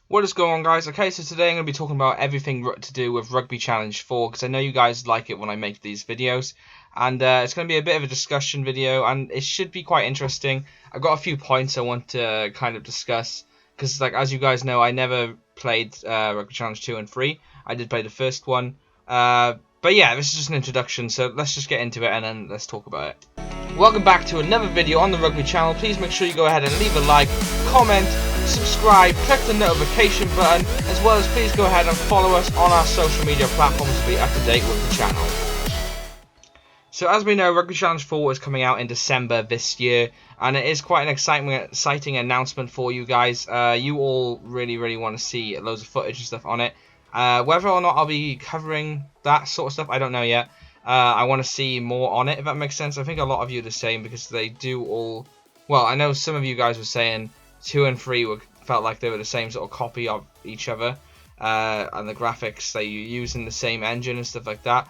What is going on, guys? Okay, so today I'm going to be talking about everything to do with Rugby Challenge 4, because I know you guys like it when I make these videos, and it's going to be a bit of a discussion video, and it should be quite interesting. I've got a few points I want to kind of discuss, because as you guys know, I never played Rugby Challenge 2 and 3. I did play the first one, but yeah, this is just an introduction, so let's just get into it, and then let's talk about it. Welcome back to another video on the Rugby channel. Please make sure you go ahead and leave a like, comment, subscribe, click the notification button, as well as please go ahead and follow us on our social media platforms to be up to date with the channel. So as we know, Rugby Challenge 4 is coming out in December this year, and it is quite an exciting announcement for you guys. You all really want to see loads of footage and stuff on it. Whether or not I'll be covering that sort of stuff, I don't know yet. I want to see more on it, if that makes sense. I think a lot of you are the same, because they do all... Well, I know some of you guys were saying 2 and 3 felt like they were the same sort of copy of each other, and the graphics they use in the same engine and stuff like that.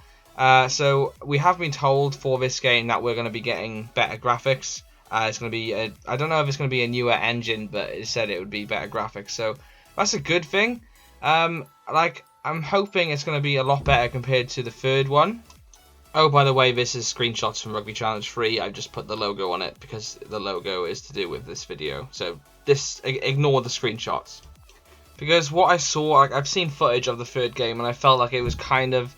So we have been told for this game that we're going to be getting better graphics. It's going to be I don't know if it's going to be a newer engine, but it said it would be better graphics, so that's a good thing. I'm hoping it's going to be a lot better compared to the third one. Oh, by the way, this is screenshots from Rugby Challenge 3. I've just put the logo on it because the logo is to do with this video. So ignore the screenshots. Because what I saw, I've seen footage of the third game, and I felt like it was kind of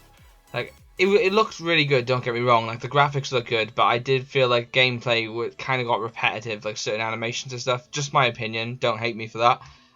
it looked really good. Don't get me wrong, the graphics look good, but I did feel like gameplay kind of got repetitive, certain animations and stuff. Just my opinion. Don't hate me for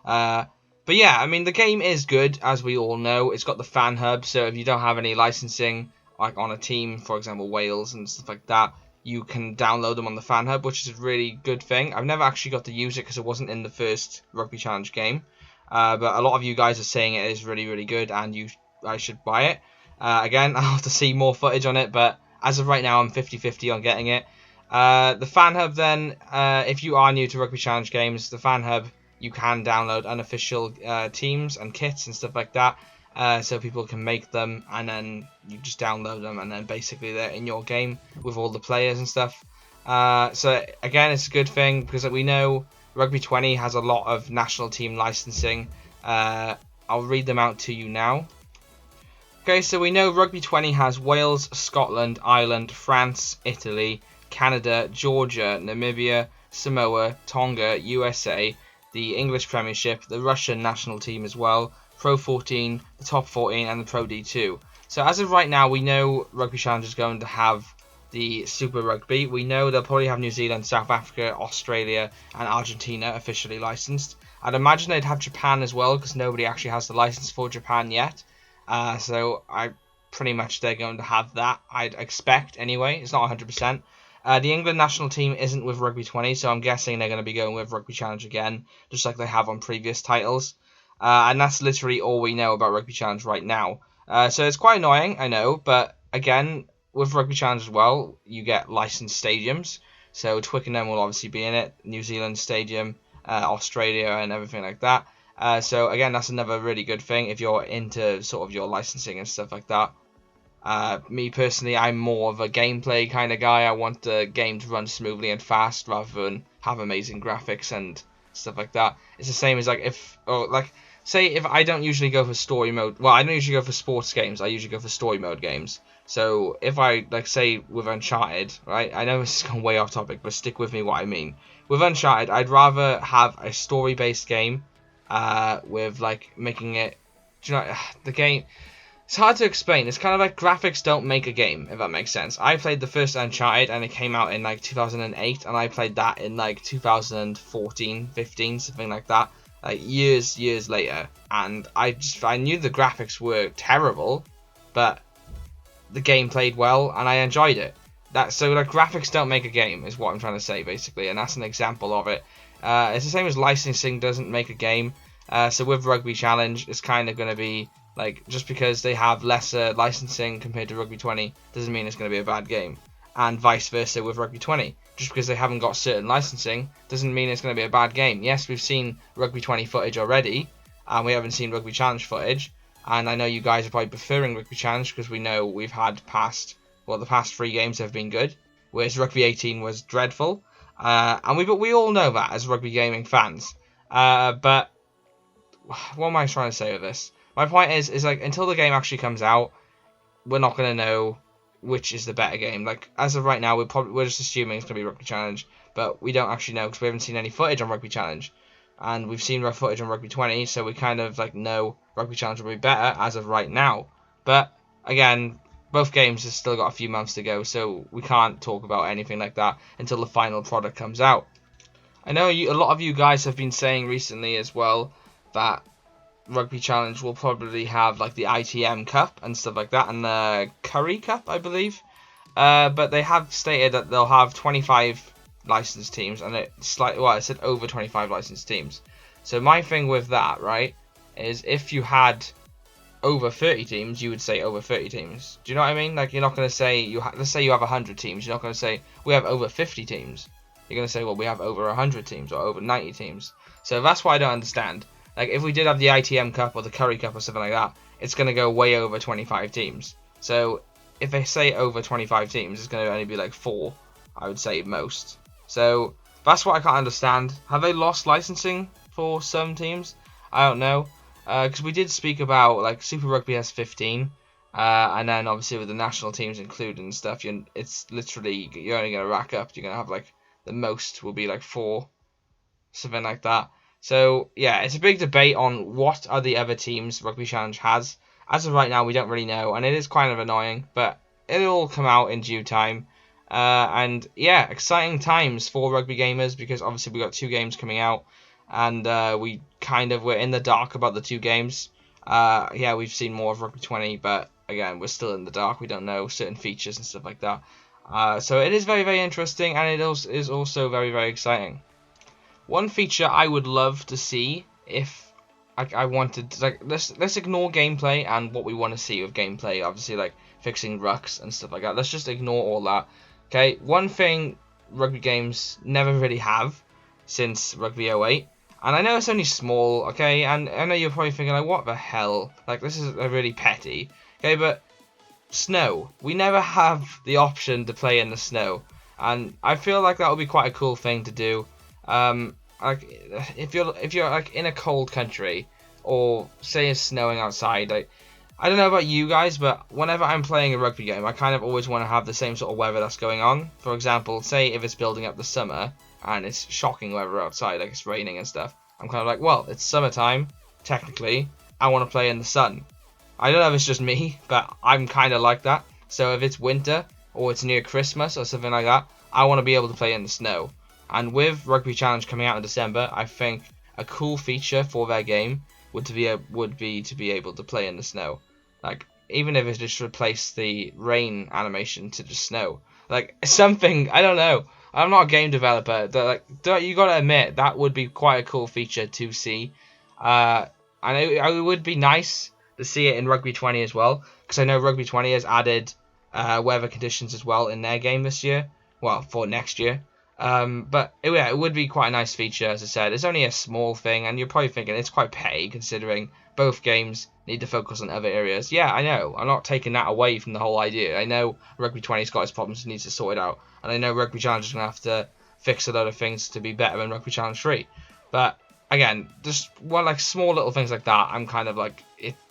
that. But yeah, I mean the game is good, as we all know. It's got the fan hub, so if you don't have any licensing, on a team, for example Wales and stuff like that, you can download them on the fan hub, which is a really good thing. I've never actually got to use it because it wasn't in the first Rugby Challenge game, but a lot of you guys are saying it is really good, and I should buy it. Again, I'll have to see more footage on it, but as of right now I'm 50-50 on getting it. The fan hub then, if you are new to Rugby Challenge games, the fan hub, you can download unofficial teams and kits and stuff like that. So people can make them, and then you just download them, and then basically they're in your game with all the players and stuff. So again, it's a good thing, because we know Rugby 20 has a lot of national team licensing. I'll read them out to you now. Okay, so we know Rugby 20 has Wales, Scotland, Ireland, France, Italy, Canada, Georgia, Namibia, Samoa, Tonga, USA, the English Premiership, the Russian national team as well, Pro 14, the Top 14, and the Pro D2. So as of right now, we know Rugby Challenge is going to have the Super Rugby. We know they'll probably have New Zealand, South Africa, Australia, and Argentina officially licensed. I'd imagine they'd have Japan as well, because nobody actually has the license for Japan yet. So pretty much they're going to have that, I'd expect anyway. It's not 100%. The England national team isn't with Rugby 20, so I'm guessing they're going to be going with Rugby Challenge again, just like they have on previous titles. And that's literally all we know about Rugby Challenge right now. So it's quite annoying, I know, but again, with Rugby Challenge as well, you get licensed stadiums. So Twickenham will obviously be in it, New Zealand Stadium, Australia, and everything like that. So again, that's another really good thing if you're into sort of your licensing and stuff like that. Me personally, I'm more of a gameplay kind of guy. I want the game to run smoothly and fast rather than have amazing graphics and stuff like that. It's the same as say if I don't usually go for story mode, well, I don't usually go for sports games, I usually go for story mode games. So if I, say with Uncharted, right, I know this is going way off topic, but stick with me what I mean. With Uncharted, I'd rather have a story-based game, with, making it, do you know, the game, it's hard to explain, it's kind of like graphics don't make a game, if that makes sense. I played the first Uncharted, and it came out in, 2008, and I played that in, 2014, 15, something like that. Years later, and I knew the graphics were terrible, but the game played well and I enjoyed it. So graphics don't make a game is what I'm trying to say basically, and that's an example of it. It's the same as licensing doesn't make a game. So with Rugby Challenge, it's kind of going to be just because they have lesser licensing compared to Rugby 20 doesn't mean it's going to be a bad game, and vice versa with Rugby 20. Just because they haven't got certain licensing doesn't mean it's going to be a bad game. Yes, we've seen Rugby 20 footage already, and we haven't seen Rugby Challenge footage. And I know you guys are probably preferring Rugby Challenge because we know we've had the past 3 games have been good, whereas Rugby 18 was dreadful. And we all know that as rugby gaming fans. But what am I trying to say with this? My point is like, until the game actually comes out, we're not gonna know which is the better game. Like, as of right now, we're just assuming it's gonna be Rugby Challenge, but we don't actually know because we haven't seen any footage on Rugby Challenge, and we've seen rough footage on Rugby 20, so we kind of like know Rugby Challenge will be better as of right now. But again, both games have still got a few months to go, so we can't talk about anything like that until the final product comes out. I know a lot of you guys have been saying recently as well that Rugby Challenge will probably have like the ITM Cup and stuff like that, and the Curry Cup, I believe. But they have stated that they'll have 25 licensed teams, and it said over 25 licensed teams. So my thing with that, right, is if you had over 30 teams, you would say over 30 teams. Do you know what I mean? Like, you're not going to say let's say you have 100 teams. You're not going to say we have over 50 teams. You're going to say, well, we have over 100 teams or over 90 teams. So that's what I don't understand. Like, if we did have the ITM Cup or the Curry Cup or something like that, it's going to go way over 25 teams. So if they say over 25 teams, it's going to only be like 4, I would say, most. So that's what I can't understand. Have they lost licensing for some teams? I don't know. Because we did speak about, like, Super Rugby has 15. And then, obviously, with the national teams included and stuff, it's literally, you're only going to rack up. You're going to have, like, the most will be, like, 4. Something like that. So, yeah, it's a big debate on what are the other teams Rugby Challenge has. As of right now, we don't really know, and it is kind of annoying, but it'll all come out in due time. And, yeah, exciting times for rugby gamers, because obviously we got 2 games coming out, and we're in the dark about the 2 games. Yeah, we've seen more of Rugby 20, but, again, we're still in the dark. We don't know certain features and stuff like that. So it is very, very interesting, and it is also very, very exciting. One feature I would love to see, if I wanted to, like, let's ignore gameplay and what we want to see with gameplay, obviously, like fixing rucks and stuff like that. Let's just ignore all that. Okay, one thing rugby games never really have since Rugby 08, and I know it's only small, okay, and I know you're probably thinking, like, what the hell? Like, this is really petty, okay, but snow. We never have the option to play in the snow, and I feel like that would be quite a cool thing to do. Like, if you're like in a cold country, or say it's snowing outside, like, I don't know about you guys, but whenever I'm playing a rugby game, I kind of always want to have the same sort of weather that's going on. For example, say if it's building up the summer and it's shocking weather outside, like it's raining and stuff, I'm kind of like, well, it's summertime, technically, I want to play in the sun. I don't know if it's just me, but I'm kind of like that. So if it's winter or it's near Christmas or something like that, I want to be able to play in the snow. And with Rugby Challenge coming out in December, I think a cool feature for their game would be to be able to play in the snow. Like, even if it just replaced the rain animation to just snow. Like, something, I don't know. I'm not a game developer. You gotta admit, that would be quite a cool feature to see. And it would be nice to see it in Rugby 20 as well, because I know Rugby 20 has added weather conditions as well in their game this year. Well, for next year. But it would be quite a nice feature, as I said. It's only a small thing, and you're probably thinking it's quite petty, considering both games need to focus on other areas. Yeah, I know. I'm not taking that away from the whole idea. I know Rugby 20's got its problems and needs to sort it out. And I know Rugby Challenge is going to have to fix a lot of things to be better than Rugby Challenge 3. But, again, just like small little things like that, I'm kind of like,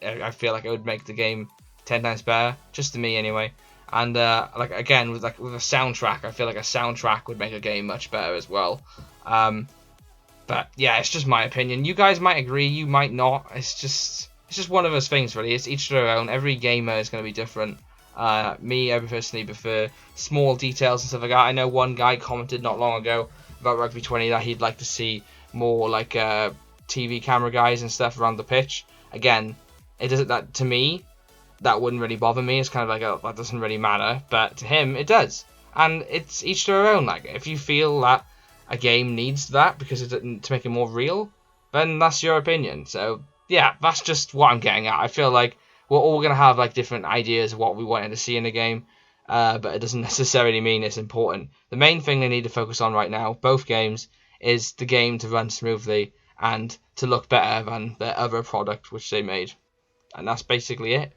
I feel like it would make the game 10 times better. Just to me, anyway. And like, again, with a soundtrack, I feel like a soundtrack would make a game much better as well. But yeah, it's just my opinion. You guys might agree, you might not. It's just one of those things, really. It's each their own. Every gamer is going to be different. I personally prefer small details and stuff like that. I know one guy commented not long ago about Rugby 20 that he'd like to see more like TV camera guys and stuff around the pitch. Again, it doesn't. That to me, that wouldn't really bother me. It's kind of like, oh, that doesn't really matter. But to him, it does. And it's each to their own. Like, if you feel that a game needs that because to make it more real, then that's your opinion. So, yeah, that's just what I'm getting at. I feel like we're all going to have, like, different ideas of what we wanted to see in a game. But it doesn't necessarily mean it's important. The main thing they need to focus on right now, both games, is the game to run smoothly and to look better than the other product which they made. And that's basically it.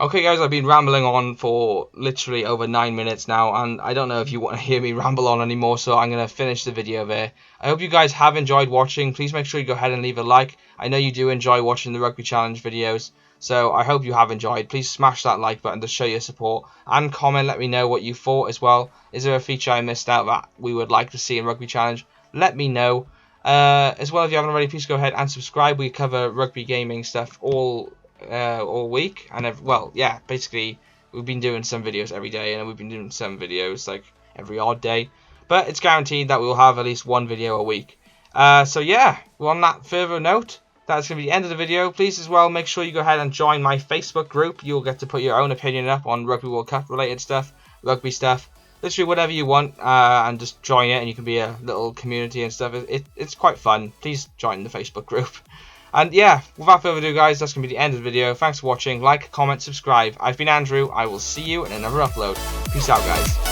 Okay guys, I've been rambling on for literally over 9 minutes now, and I don't know if you want to hear me ramble on anymore, so I'm going to finish the video there. I hope you guys have enjoyed watching. Please make sure you go ahead and leave a like. I know you do enjoy watching the Rugby Challenge videos, so I hope you have enjoyed. Please smash that like button to show your support, and comment, let me know what you thought as well. Is there a feature I missed out that we would like to see in Rugby Challenge? Let me know. As well, if you haven't already, please go ahead and subscribe. We cover rugby gaming stuff all week, and well, yeah, basically we've been doing some videos every day, and we've been doing some videos like every odd day, but it's guaranteed that we'll have at least one video a week. So yeah, well, on that further note, that's going to be the end of the video. Please as well make sure you go ahead and join my Facebook group. You'll get to put your own opinion up on Rugby World Cup related stuff, rugby stuff, literally whatever you want, and just join it, and you can be a little community and stuff. It's quite fun. Please join the Facebook group. And yeah, without further ado guys, that's going to be the end of the video. Thanks for watching. Like, comment, subscribe. I've been Andrew. I will see you in another upload. Peace out guys.